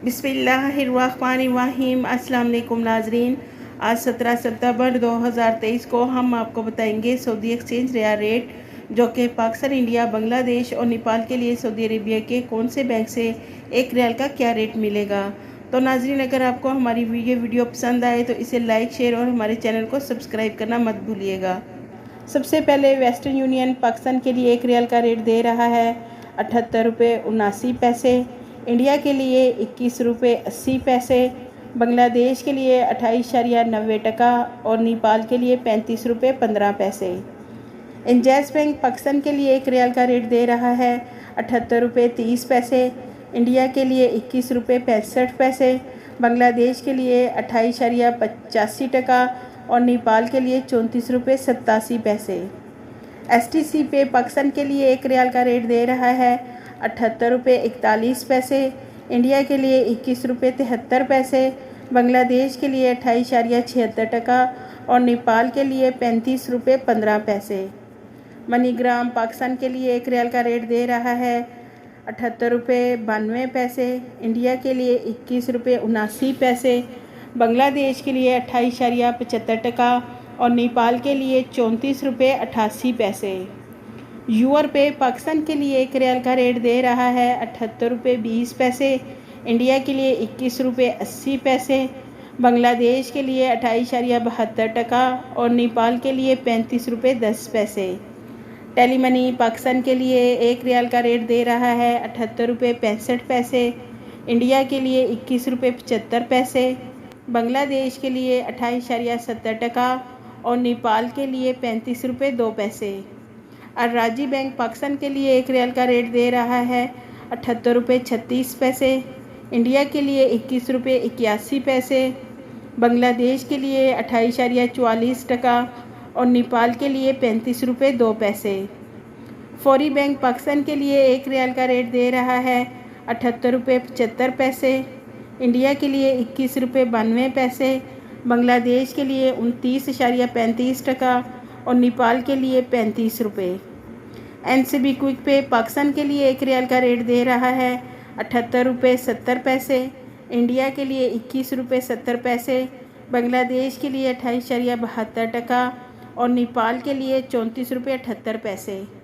बिस्मिल्लाहिर्रहमानिर्रहीम। अस्सलाम वालेकुम नाजरीन। आज 17 सितंबर 2023 को हम आपको बताएंगे सऊदी एक्सचेंज रिया रेट, जो कि पाकिस्तान, इंडिया, बांग्लादेश और नेपाल के लिए सऊदी अरेबिया के कौन से बैंक से एक रियाल का क्या रेट मिलेगा। तो नाजरीन, अगर आपको हमारी ये वीडियो पसंद आए तो इसे लाइक, शेयर और हमारे चैनल को सब्सक्राइब करना मत भूलिएगा। सबसे पहले वेस्टर्न यूनियन पाकिस्तान के लिए एक रियाल का रेट दे रहा है 78 रुपये 79 पैसे, इंडिया के लिए 21 रुपये 80 पैसे, बांग्लादेश के लिए 28.90 टका और नेपाल के लिए 35 रुपये 15 पैसे। इंजैज़ बैंक पाकिस्तान के लिए एक रियाल का रेट दे रहा है 78 रुपये 30 पैसे, इंडिया के लिए 21 रुपये 65 पैसे, बांग्लादेश के लिए 28.85 टका और नेपाल के लिए 34 रुपये 87 पैसे। STC पे पाकिस्तान के लिए एक रियाल का रेट दे रहा है 78 रुपये 41 पैसे, इंडिया के लिए 21 रुपये 73 पैसे, बांग्लादेश के लिए 28.76 टका और नेपाल के लिए 35 रुपये 15 पैसे। मनीग्राम पाकिस्तान के लिए एक रियाल का रेट दे रहा है 78 रुपये 92 पैसे, इंडिया के लिए 21 रुपये 79 पैसे, बांग्लादेश के लिए 28.75 टका और नेपाल के लिए 34 रुपये 88 पैसे। यूआर पे पाकिस्तान के लिए एक रियाल का रेट दे रहा है 78 रुपये 20 पैसे, इंडिया के लिए 21 रुपये 80 पैसे, बांग्लादेश के लिए 28.72 टका और नेपाल के लिए 35 रुपये 10 पैसे। टेली मनी पाकिस्तान के लिए एक रियाल का रेट दे रहा है 78 रुपये 65 पैसे, इंडिया के लिए 21 रुपये 75 पैसे, बांग्लादेश के लिए 28.70 टका और नेपाल के लिए 35 रुपये 2 पैसे। और राजी बैंक पाकिस्तान के लिए एक रियाल का रेट दे रहा है 78 रुपये 36 पैसे, इंडिया के लिए 21 रुपये 81 पैसे, बांग्लादेश के लिए 28.44 टका और नेपाल के लिए 35 रुपये 2 पैसे। फौरी बैंक पाकिस्तान के लिए एक रियाल का रेट दे रहा है 78 रुपये 75 पैसे, इंडिया के लिए 21 रुपये 92 पैसे, बांग्लादेश के लिए 29.35 टका और नेपाल के लिए 35 रुपये। NCB क्विक पे पाकिस्तान के लिए एक रियाल का रेट दे रहा है 78 रुपये 70 पैसे, इंडिया के लिए 21 रुपये 70 पैसे, बांग्लादेश के लिए 28.72 टका और नेपाल के लिए 34 रुपये 78 पैसे।